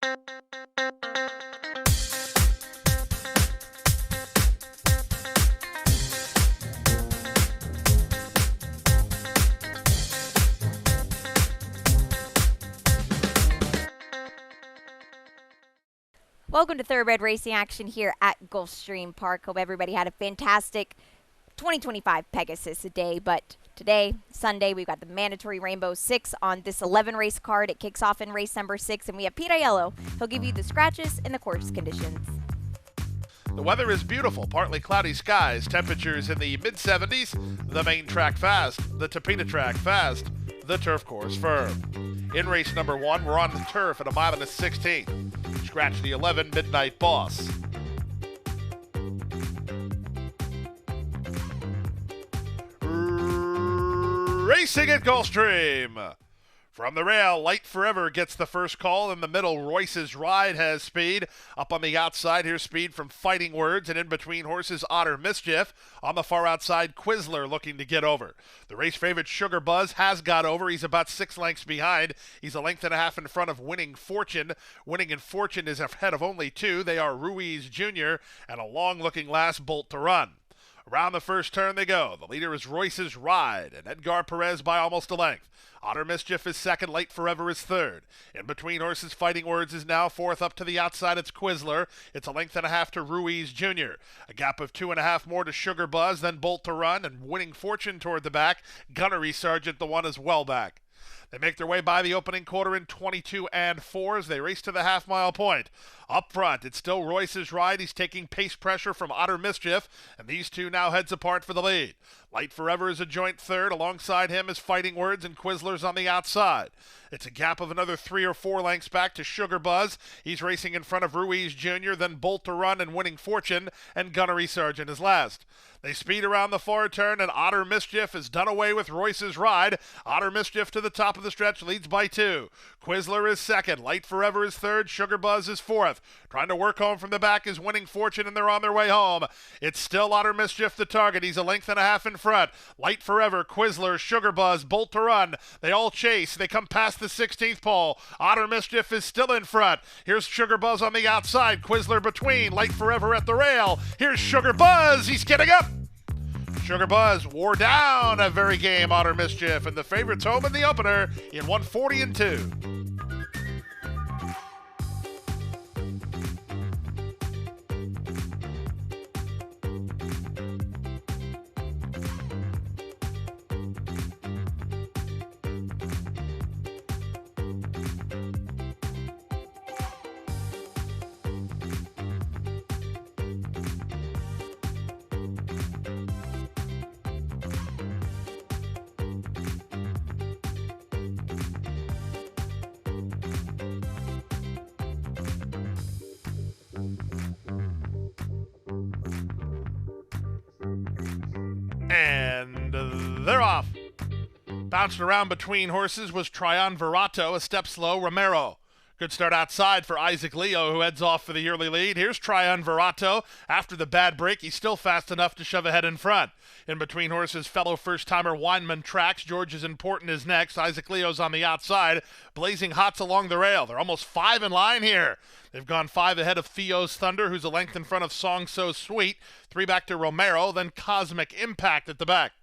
Welcome to Thoroughbred Racing action here at Gulfstream Park. Hope everybody had a fantastic 2025 Pegasus day, but today, Sunday, we've got the mandatory Rainbow 6 on this 11-race card. It kicks off in race number 6, and we have Pete Aiello. He'll give you the scratches and the course conditions. The weather is beautiful, partly cloudy skies, temperatures in the mid-70s, the main track fast, the Tapeta track fast, the turf course firm. In race number 1, we're on the turf at a mile and a 16th. Scratch the 11 Midnight Boss. Racing at Gulfstream. From the rail, Light Forever gets the first call. In the middle, Royce's Ride has speed. Up on the outside, here's speed from Fighting Words. And in between horses, Otter Mischief. On the far outside, Quizler looking to get over. The race favorite, Sugar Buzz, has got over. He's about 6 lengths behind. He's a length and a half in front of Winning Fortune. Winning in Fortune is ahead of only 2. They are Ruiz Jr. and a long-looking last Bolt to Run. Around the first turn they go. The leader is Royce's Ride and Edgar Perez by almost a length. Otter Mischief is second, Light Forever is third. In between horses, Fighting Words is now fourth. Up to the outside, it's Quizler. It's a length and a half to Ruiz Jr. A gap of 2.5 more to Sugar Buzz, then Bolt to Run, and Winning Fortune toward the back. Gunnery Sergeant, the one, is well back. They make their way by the opening quarter in 22 and 4 as they race to the half-mile point. Up front, it's still Royce's Ride. He's taking pace pressure from Otter Mischief, and these two now heads apart for the lead. Light Forever is a joint third. Alongside him is Fighting Words, and Quizler's on the outside. It's a gap of another 3 or 4 lengths back to Sugar Buzz. He's racing in front of Ruiz Jr., then Bolt to Run and Winning Fortune, and Gunnery Sergeant is last. They speed around the far turn, and Otter Mischief has done away with Royce's Ride. Otter Mischief to the top of the stretch leads by 2. Quizler is second. Light Forever is third. Sugar Buzz is fourth. Trying to work home from the back is Winning Fortune, and they're on their way home. It's still Otter Mischief the target. He's a length and a half in front. Light Forever, Quizler, Sugar Buzz, Bolt to Run. They all chase. They come past the 16th pole. Otter Mischief is still in front. Here's Sugar Buzz on the outside. Quizler between. Light Forever at the rail. Here's Sugar Buzz. He's getting up. Sugar Buzz wore down a very game Otter Mischief, and the favorites home in the opener in 140 and 2. And they're off. Bouncing around between horses was Triunvirato, a step slow, Romero. Good start outside for Isaac Leo, who heads off for the early lead. Here's Triunvirato. After the bad break, he's still fast enough to shove ahead in front. In between horses, fellow first-timer Weinman tracks. George is Important is next. Isaac Leo's on the outside. Blazing Hot's along the rail. They're almost 5 in line here. They've gone 5 ahead of Theo's Thunder, who's a length in front of Song So Sweet. 3 back to Romero, then Cosmic Impact at the back.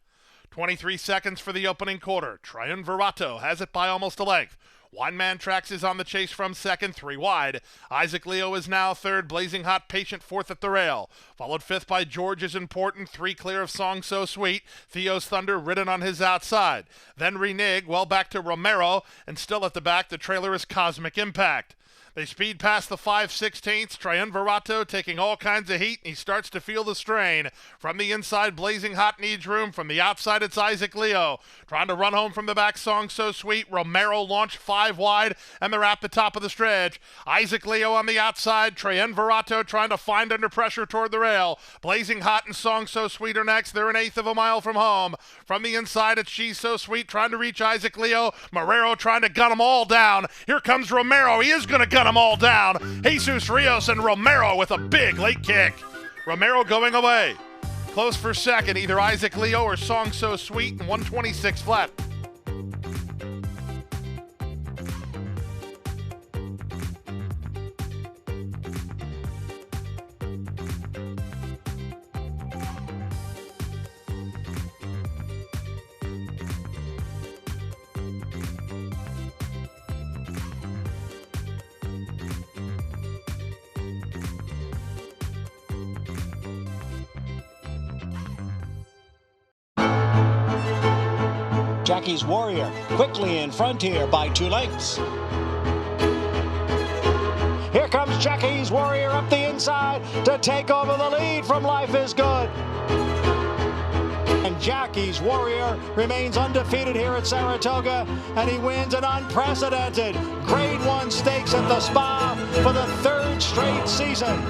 23 seconds for the opening quarter. Triunvirato has it by almost a length. Weinman Tracks is on the chase from second, 3 wide. Isaac Leo is now third. Blazing Hot Patient fourth at the rail. Followed fifth by George is Important, 3 clear of Song So Sweet. Theo's Thunder ridden on his outside. Then Reneg, well back to Romero, and still at the back, the trailer is Cosmic Impact. They speed past the 5/16. Triunvirato taking all kinds of heat, and he starts to feel the strain. From the inside, Blazing Hot needs room. From the outside, it's Isaac Leo. Trying to run home from the back, Song So Sweet. Romero launched 5 wide, and they're at the top of the stretch. Isaac Leo on the outside. Triunvirato trying to find under pressure toward the rail. Blazing Hot and Song So Sweet are next. They're an eighth of a mile from home. From the inside, it's She's So Sweet trying to reach Isaac Leo. Marrero trying to gun them all down. Here comes Romero. He is going to gun them all down. Jesus Rios and Romero with a big late kick. Romero going away. Close for second, either Isaac Leo or Song So Sweet, and 126 flat. Jackie's Warrior quickly in front here by 2 lengths. Here comes Jackie's Warrior up the inside to take over the lead from Life is Good. And Jackie's Warrior remains undefeated here at Saratoga, and he wins an unprecedented Grade 1 stakes at the Spa for the 3rd straight season.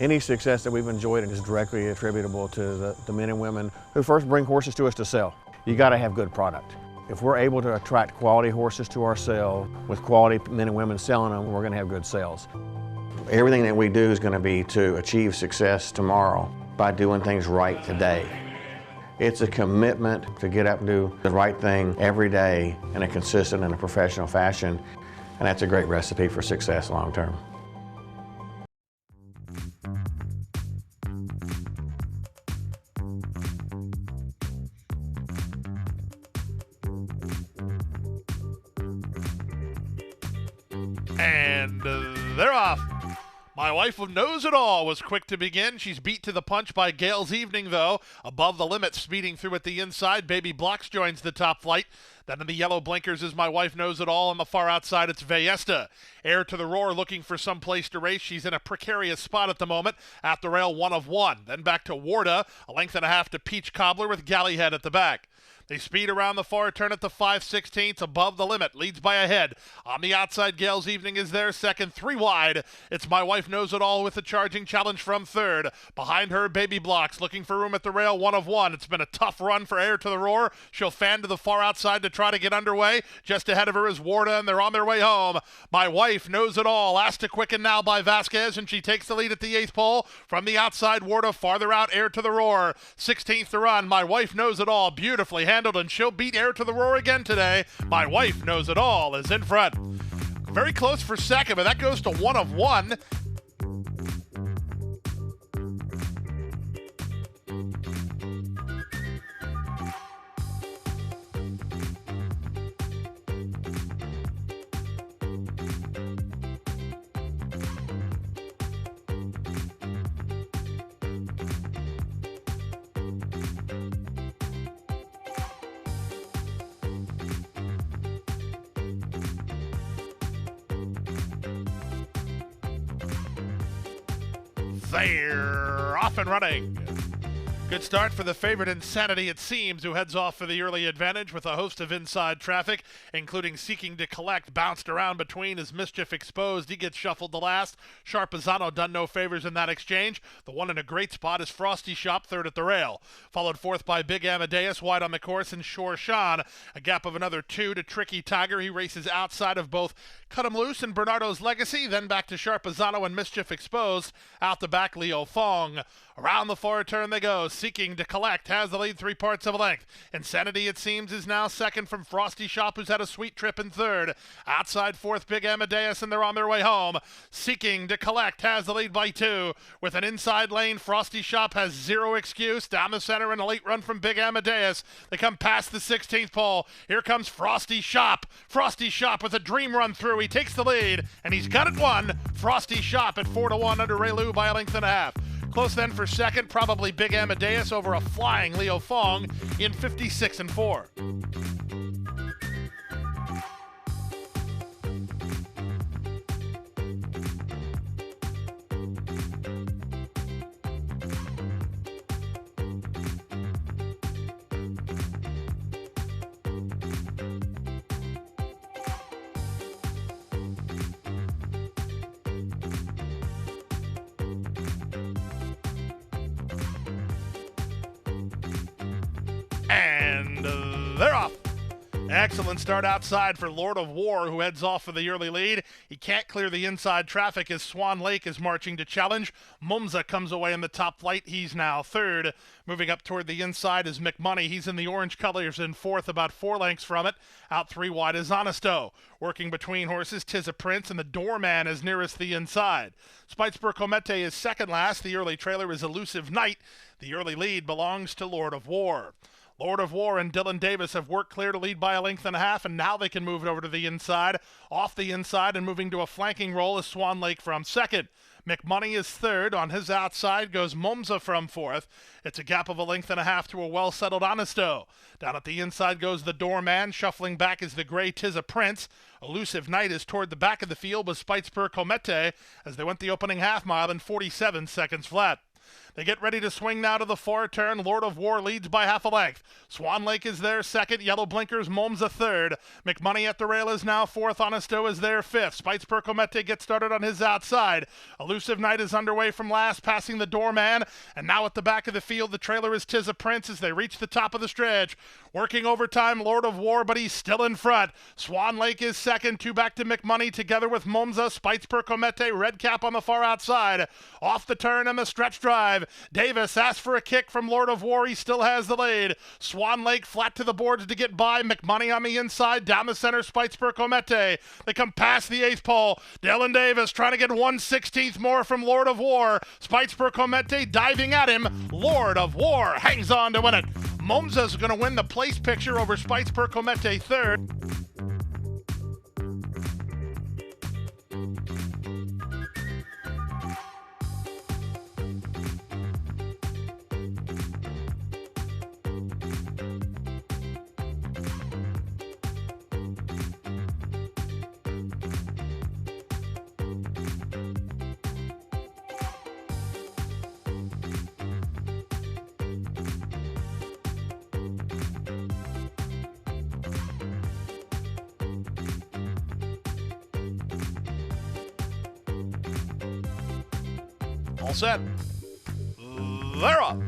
Any success that we've enjoyed is directly attributable to the men and women who first bring horses to us to sell. You got to have good product. If we're able to attract quality horses to our sale with quality men and women selling them, we're going to have good sales. Everything that we do is going to be to achieve success tomorrow by doing things right today. It's a commitment to get up and do the right thing every day in a consistent and a professional fashion, and that's a great recipe for success long term. And they're off. My wife knows it all was quick to begin. She's beat to the punch by Gale's Evening, though. Above the limit, speeding through at the inside. Baby Blocks joins the top flight. Then in the yellow blinkers is My Wife Knows It All. On the far outside, it's Vallesta. Heir to the Roar looking for some place to race. She's in a precarious spot at the moment. At the rail, 1 of 1. Then back to Warda, a length and a half to Peach Cobbler with Gallyhead at the back. They speed around the far turn at the 5/16 above the limit, leads by a head. On the outside, Gale's Evening is there, second, 3 wide. It's My Wife Knows It All with a charging challenge from third. Behind her, Baby Blocks, looking for room at the rail, 1 of 1. It's been a tough run for Heir to the Roar. She'll fan to the far outside to try to get underway. Just ahead of her is Warda, and they're on their way home. My Wife Knows It All, asked to quicken now by Vasquez, and she takes the lead at the 8th pole. From the outside, Warda farther out, Heir to the Roar. 16th to run, My Wife Knows It All, beautifully handled, and she'll beat Heir to the Roar again today. My Wife Knows It All is in front. Very close for second, but that goes to 1 of 1. They're off and running. Good start for the favorite Insanity, it seems, who heads off for the early advantage with a host of inside traffic, including Seeking to Collect, bounced around between as Mischief Exposed. He gets shuffled to last. Sharpazano done no favors in that exchange. The one in a great spot is Frosty Shop, third at the rail. Followed fourth by Big Amadeus, wide on the course, and Shore Shan. A gap of another 2 to Tricky Tiger. He races outside of both Cut 'em Loose and Bernardo's Legacy, then back to Sharpazano and Mischief Exposed. Out the back, Leo Fong. Around the far turn they go. Seeking to Collect has the lead 3 parts of a length. Insanity, it seems, is now second from Frosty Shop, who's had a sweet trip in third. Outside fourth, Big Amadeus, and they're on their way home. Seeking to Collect has the lead by 2. With an inside lane, Frosty Shop has 0 excuse. Down the center in a late run from Big Amadeus. They come past the 16th pole. Here comes Frosty Shop. Frosty Shop with a dream run through. He takes the lead, and he's got it won. Frosty Shop at 4 to 1 under Ray Lou by a length and a half. Close then for second, probably Big Amadeus over a flying Leo Fong in 56 and 4. And they're off. Excellent start outside for Lord of War, who heads off for the early lead. He can't clear the inside traffic as Swan Lake is marching to challenge. Mumza comes away in the top flight. He's now third. Moving up toward the inside is McMoney. He's in the orange colors in fourth, about 4 lengths from it. Out 3 wide is Honesto. Working between horses, Tis a Prince, and the Doorman is nearest the inside. Spitesburg Comete is second last. The early trailer is Elusive Knight. The early lead belongs to Lord of War. Lord of War and Dylan Davis have worked clear to lead by a length and a half, and now they can move it over to the inside. Off the inside and moving to a flanking roll is Swan Lake from second. McMoney is third. On his outside goes Momza from fourth. It's a gap of a length and a half to a well-settled Honesto. Down at the inside goes the Doorman. Shuffling back is the gray Tis a Prince. Elusive Knight is toward the back of the field with Spites per Comete as they went the opening half mile in 47 seconds flat. They get ready to swing now to the fore turn. Lord of War leads by half a length. Swan Lake is there second. Yellow Blinkers, Momza third. McMoney at the rail is now fourth. Honesto is there fifth. Spites per Comete gets started on his outside. Elusive Knight is underway from last, passing the Doorman. And now at the back of the field, the trailer is Tis a Prince as they reach the top of the stretch. Working overtime, Lord of War, but he's still in front. Swan Lake is second. Two back to McMoney together with Momza. Spites per Comete, Red Cap on the far outside. Off the turn and the stretch drive. Davis asks for a kick from Lord of War. He still has the lead. Swan Lake flat to the boards to get by. McMoney on the inside. Down the center, Spites per Comete. They come past the eighth pole. Dylan Davis trying to get 1/16th more from Lord of War. Spites per Comete diving at him. Lord of War hangs on to win it. Momza's going to win the place picture over Spites per Comete third. All set. They're up.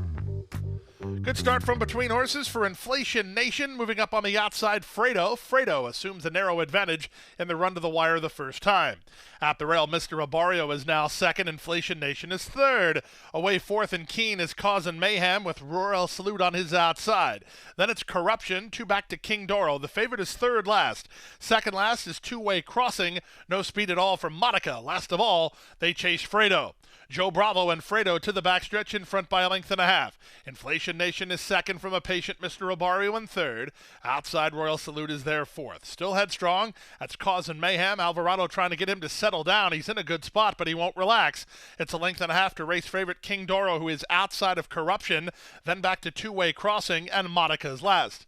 Good start from between horses for Inflation Nation. Moving up on the outside, Fredo. Fredo assumes a narrow advantage in the run to the wire the first time. At the rail, Mr. Abario is now second. Inflation Nation is third. Away fourth and Keen is Causing Mayhem with Royal Salute on his outside. Then it's Corruption, two back to King Doro. The favorite is third last. Second last is Two-Way Crossing. No speed at all from Monica. Last of all, they chase Fredo. Joe Bravo and Fredo to the backstretch in front by a length and a half. Inflation Nation is second from a patient Mr. Abario in third. Outside Royal Salute is there fourth. Still headstrong. That's Causing Mayhem. Alvarado trying to get him to settle down. He's in a good spot, but he won't relax. It's a length and a half to race favorite King Doro, who is outside of Corruption. Then back to Two-Way Crossing and Monica's last.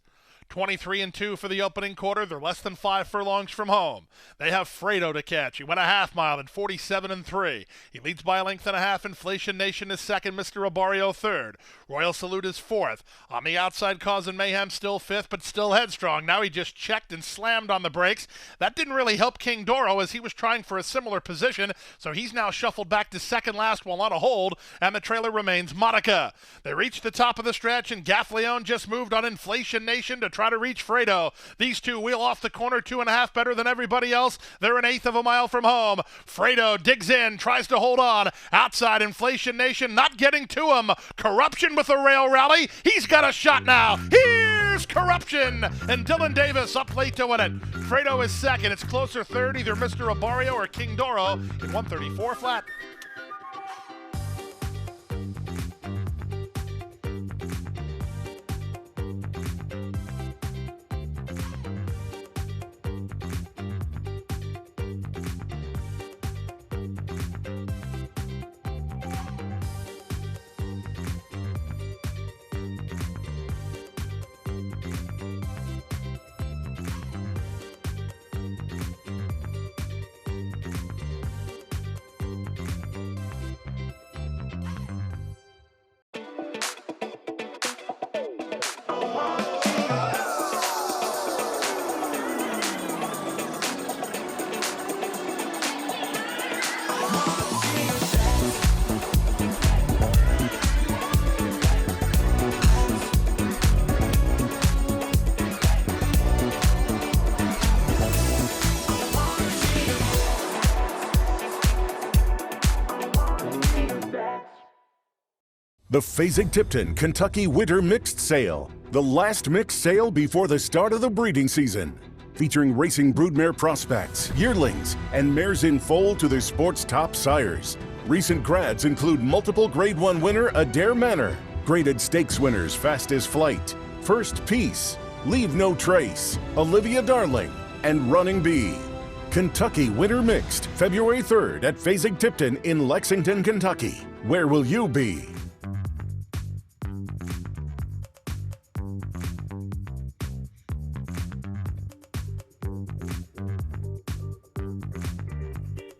23-2 for the opening quarter. They're less than 5 furlongs from home. They have Fredo to catch. He went a half mile in 47-3. He leads by a length and a half. Inflation Nation is second. Mr. Abario third. Royal Salute is fourth. On the outside, Causing Mayhem still fifth, but still headstrong. Now he just checked and slammed on the brakes. That didn't really help King Doro as he was trying for a similar position, so he's now shuffled back to second last while on a hold, and the trailer remains Monica. They reach the top of the stretch, and Gaffleon just moved on Inflation Nation to try to reach Fredo. These two wheel off the corner 2.5 better than everybody else. They're an eighth of a mile from home. Fredo digs in, tries to hold on. Outside, Inflation Nation not getting to him. Corruption with a rail rally. He's got a shot now. Here's Corruption, and Dylan Davis up late to win it. Fredo is second. It's closer third, either Mr. Abario or King Doro in 134 flat. The Fasig-Tipton Kentucky Winter Mixed Sale, the last mixed sale before the start of the breeding season. Featuring racing broodmare prospects, yearlings, and mares in foal to their sport's top sires. Recent grads include multiple Grade 1 winner Adair Manor, graded stakes winners Fastest Flight, First Peace, Leave No Trace, Olivia Darling, and Running Bee. Kentucky Winter Mixed, February 3rd at Fasig-Tipton in Lexington, Kentucky. Where will you be?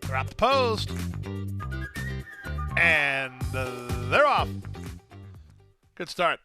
They're at the post. And they're off. Good start.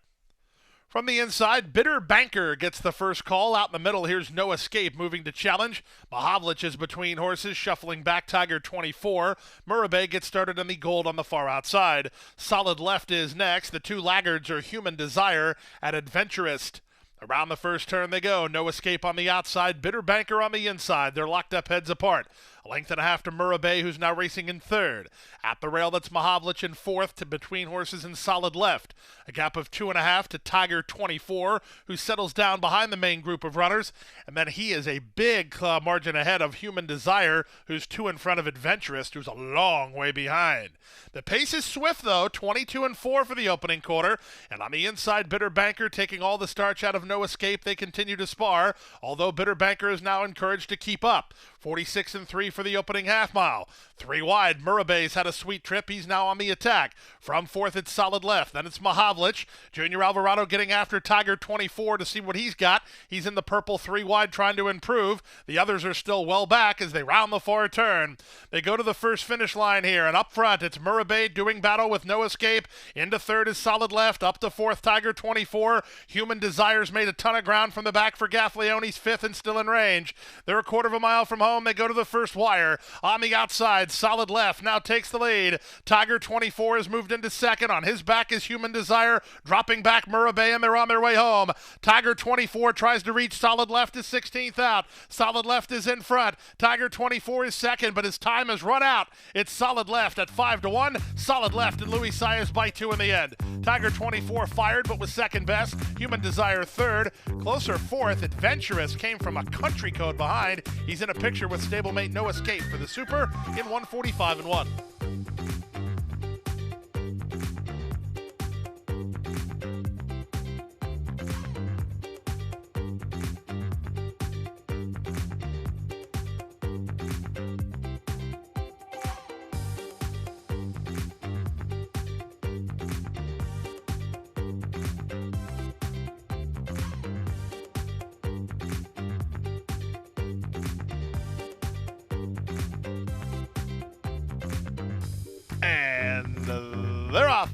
From the inside, Bitter Banker gets the first call. Out in the middle, here's No Escape moving to challenge. Mahavlich is between horses, shuffling back Tiger 24. Murabay gets started in the gold on the far outside. Solid Left is next. The two laggards are Human Desire and Adventurist. Around the first turn they go. No Escape on the outside, Bitter Banker on the inside. They're locked up heads apart. A length and a half to Murabay, who's now racing in third. At the rail, that's Mahavlich in fourth to Between Horses and Solid Left. A gap of 2.5 to Tiger 24, who settles down behind the main group of runners. And then he is a big margin ahead of Human Desire, who's 2 in front of Adventurist, who's a long way behind. The pace is swift, though, 22 and 4 for the opening quarter. And on the inside, Bitter Banker taking all the starch out of No Escape. They continue to spar, although Bitter Banker is now encouraged to keep up. 46 and 3 for the opening half mile. 3 wide, Murabay's had a sweet trip. He's now on the attack. From fourth, it's Solid Left. Then it's Mahavlich. Junior Alvarado getting after Tiger 24 to see what he's got. He's in the purple 3 wide trying to improve. The others are still well back as they round the far turn. They go to the first finish line here, and up front, it's Murabay doing battle with No Escape. Into third is Solid Left. Up to fourth, Tiger 24. Human Desires made a ton of ground from the back for Gaffleone's fifth and still in range. They're a quarter of a mile from home. They go to the first wire. On the outside, Solid Left now takes the lead. Tiger 24 has moved into second. On his back is Human Desire, dropping back Murabay, and they're on their way home. Tiger 24 tries to reach Solid Left, is 16th out. Solid Left is in front. Tiger 24 is second, but his time has run out. It's Solid Left at 5-1. Solid Left and Louis Saez by 2 in the end. Tiger 24 fired, but was second best. Human Desire third. Closer fourth, Adventurous came from a country code behind. He's in a picture with stablemate No Escape for the Super in 1:45 and 1. And they're off.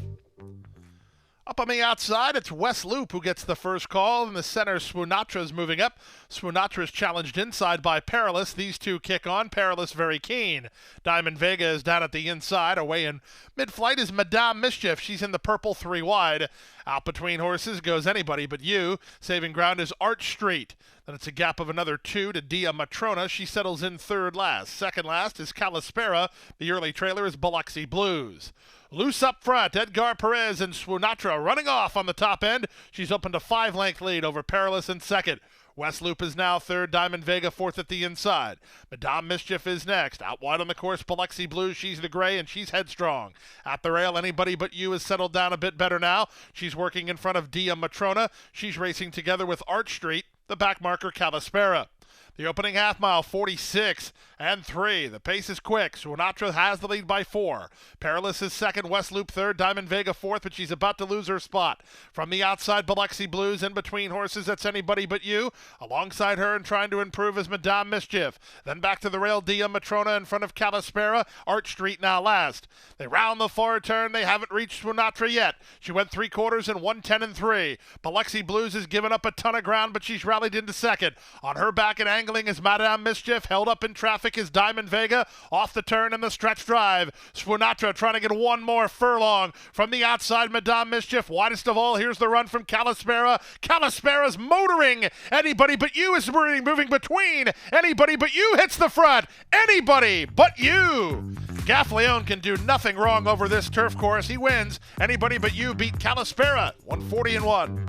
Up on the outside, it's West Loop who gets the first call. In the center, Swoonatra's moving up. Swoonatra's challenged inside by Perilous. These two kick on. Perilous very keen. Diamond Vega is down at the inside. Away in mid-flight is Madame Mischief. She's in the purple 3 wide. Out between horses goes Anybody But You. Saving ground is Arch Street. Then it's a gap of another 2 to Dia Matrona. She settles in third last. Second last is Calispera. The early trailer is Biloxi Blues. Loose up front, Edgar Perez and Swoonatra running off on the top end. She's opened a 5-length lead over Perilous in second. West Loop is now third, Diamond Vega fourth at the inside. Madame Mischief is next. Out wide on the course, Biloxi Blues. She's the gray and she's headstrong. At the rail, Anybody But You has settled down a bit better now. She's working in front of Dia Matrona. She's racing together with Arch Street, the back marker Calispera. The opening half mile, 46 and 3. The pace is quick. Swoonatra has the lead by 4. Perilous is second, West Loop third, Diamond Vega fourth, but she's about to lose her spot. From the outside, Biloxi Blues in between horses. That's Anybody But You. Alongside her and trying to improve is Madame Mischief. Then back to the rail, Dia Matrona in front of Calispera. Arch Street now last. They round the far turn. They haven't reached Swoonatra yet. She went 3/4 in 1:10 and 3. Biloxi Blues has given up a ton of ground, but she's rallied into second. On her back and angling is Madame Mischief. Held up in traffic is Diamond Vega. Off the turn in the stretch drive. Swoonatra trying to get one more furlong. From the outside, Madame Mischief. Widest of all, here's the run from Calispera. Calispera's motoring. Anybody But You is moving between. Anybody But You hits the front. Anybody But You. Gaffleone can do nothing wrong over this turf course. He wins. Anybody But You beat Calispera. 140 and 1.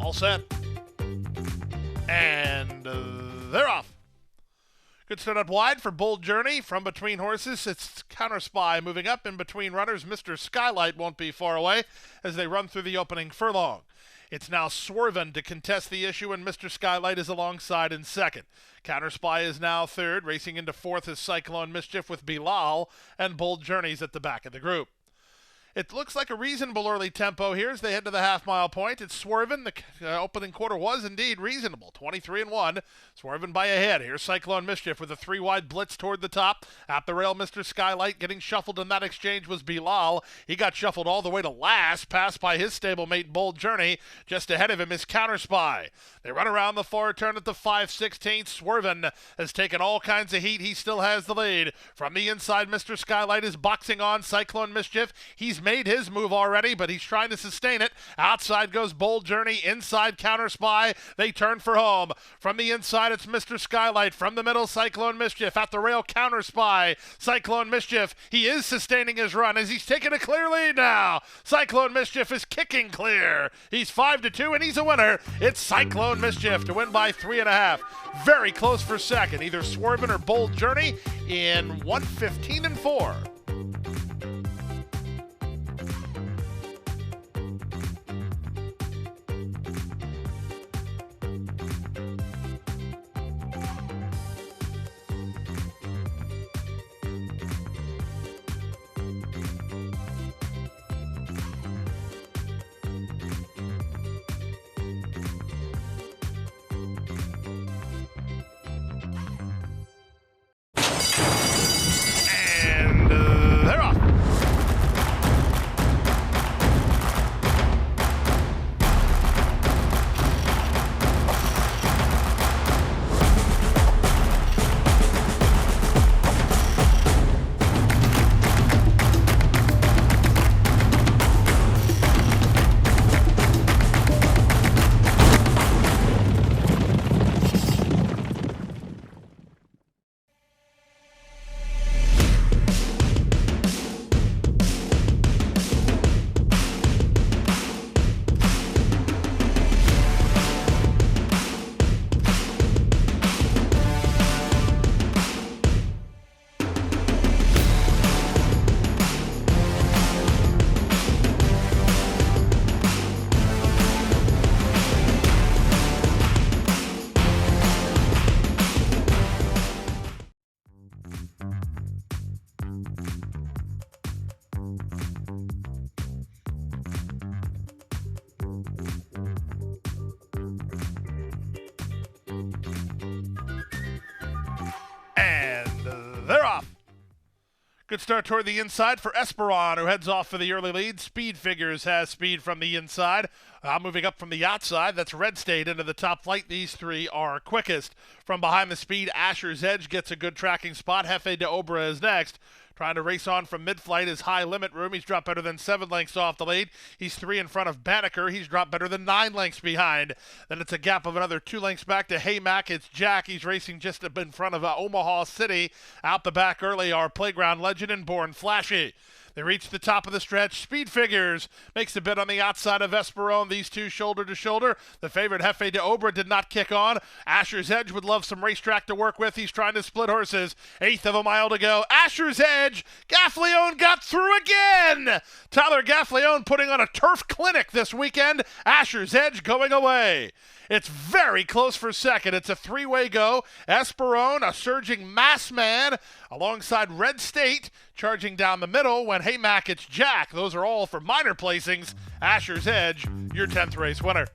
All set. And they're off. Good start up wide for Bold Journey. From between horses, it's Counter Spy moving up. In between runners, Mr. Skylight won't be far away as they run through the opening furlong. It's now Swervin to contest the issue, and Mr. Skylight is alongside in second. Counter Spy is now third. Racing into fourth is Cyclone Mischief with Bilal, and Bold Journey's at the back of the group. It looks like a reasonable early tempo here as they head to the half-mile point. It's Swervin. The opening quarter was indeed reasonable, 23-1. Swervin by a head. Here's Cyclone Mischief with a three-wide blitz toward the top. At the rail, Mr. Skylight getting shuffled in that exchange was Bilal. He got shuffled all the way to last, passed by his stablemate Bold Journey. Just ahead of him is Counter Spy. They run around the far turn at the 5/16. Swervin has taken all kinds of heat. He still has the lead. From the inside, Mr. Skylight is boxing on Cyclone Mischief. He's made his move already, but he's trying to sustain it. Outside goes Bold Journey. Inside Counter Spy. They turn for home. From the inside, it's Mr. Skylight. From the middle, Cyclone Mischief. At the rail, Counter Spy. Cyclone Mischief. He is sustaining his run as he's taking a clear lead now. Cyclone Mischief is kicking clear. He's 5-2, and he's a winner. It's Cyclone Mischief to win by 3.5. Very close for second. Either Swervin or Bold Journey in 1:15-4. They're off. They're off. Good start toward the inside for Esperon, who heads off for the early lead. Speed Figures has speed from the inside. Moving up from the outside, that's Red State into the top flight. These three are quickest. From behind the speed, Asher's Edge gets a good tracking spot. Jefe de Obra is next. Trying to race on from mid-flight is High Limit Room. He's dropped better than 7 lengths off the lead. He's 3 in front of Banneker. He's dropped better than 9 lengths behind. Then it's a gap of another 2 lengths back to Haymack. It's Jack. He's racing just in front of Omaha City. Out the back early are Playground Legend and Born Flashy. They reach the top of the stretch. Speed Figures makes a bit on the outside of Esperon. These two shoulder to shoulder. The favorite Jefe de Obra did not kick on. Asher's Edge would love some racetrack to work with. He's trying to split horses. 1/8 of a mile to go. Asher's Edge. Gaffleone got through again. Tyler Gaffleone putting on a turf clinic this weekend. Asher's Edge going away. It's very close for second. It's a 3-way go. Esperon, a surging mass man, alongside Red State, charging down the middle. When Haymack, it's Jack. Those are all for minor placings. Asher's Edge, your 10th race winner.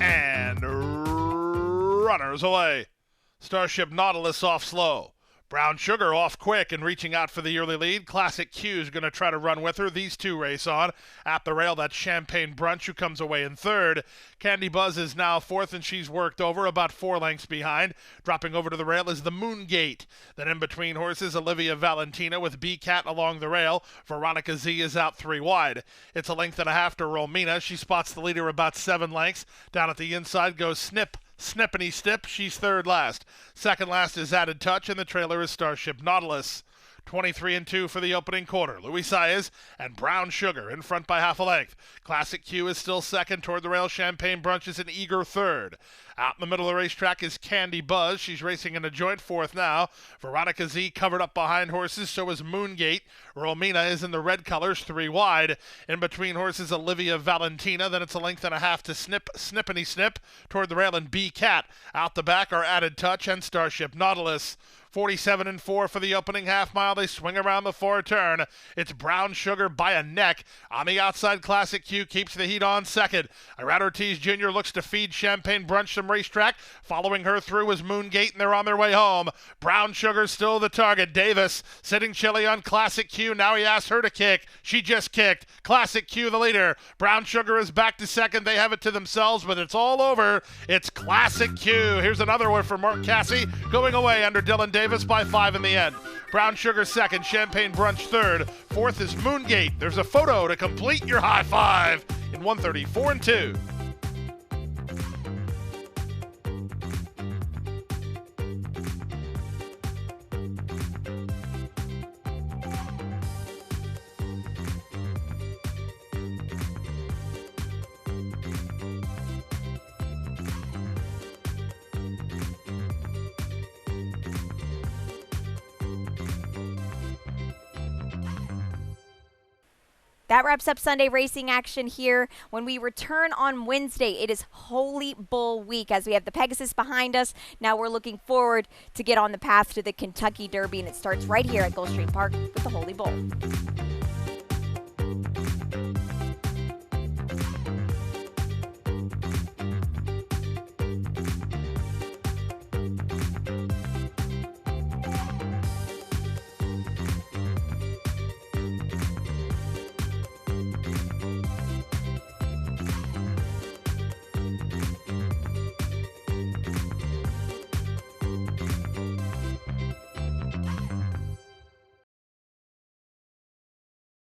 And runners away. Starship Nautilus off slow. Brown Sugar off quick and reaching out for the early lead. Classic Q is going to try to run with her. These two race on. At the rail, that's Champagne Brunch, who comes away in third. Candy Buzz is now fourth, and she's worked over, about 4 lengths behind. Dropping over to the rail is the Moongate. Then in between horses, Olivia Valentina with B-Cat along the rail. Veronica Z is out 3 wide. It's a length and a half to Romina. She spots the leader about 7 lengths. Down at the inside goes Snippity Snip, she's third last. Second last is Added Touch, and the trailer is Starship Nautilus. 23-2 for the opening quarter. Louis Saez and Brown Sugar in front by half a length. Classic Q is still second. Toward the rail, Champagne Brunch is an eager third. Out in the middle of the racetrack is Candy Buzz. She's racing in a joint fourth now. Veronica Z covered up behind horses, so is Moongate. Romina is in the red colors, 3 wide. In between horses, Olivia Valentina. Then it's a length and a half to Snippity Snip. Toward the rail and B-Cat. Out the back are Added Touch and Starship Nautilus. 47-4 for the opening half mile. They swing around the 4 turn. It's Brown Sugar by a neck. On the outside, Classic Q keeps the heat on second. Irad Ortiz Jr. looks to feed Champagne Brunch some racetrack. Following her through is Moongate, and they're on their way home. Brown Sugar still the target. Davis sitting chilly on Classic Q. Now he asks her to kick. She just kicked. Classic Q the leader. Brown Sugar is back to second. They have it to themselves, but it's all over. It's Classic Q. Here's another one for Mark Cassie going away under Dylan Davis by 5 in the end. Brown Sugar second, Champagne Brunch third. Fourth is Moongate. There's a photo to complete your high five in 134-2. That wraps up Sunday racing action here. When we return on Wednesday, it is Holy Bull week as we have the Pegasus behind us. Now we're looking forward to get on the path to the Kentucky Derby, and it starts right here at Gulfstream Park with the Holy Bull.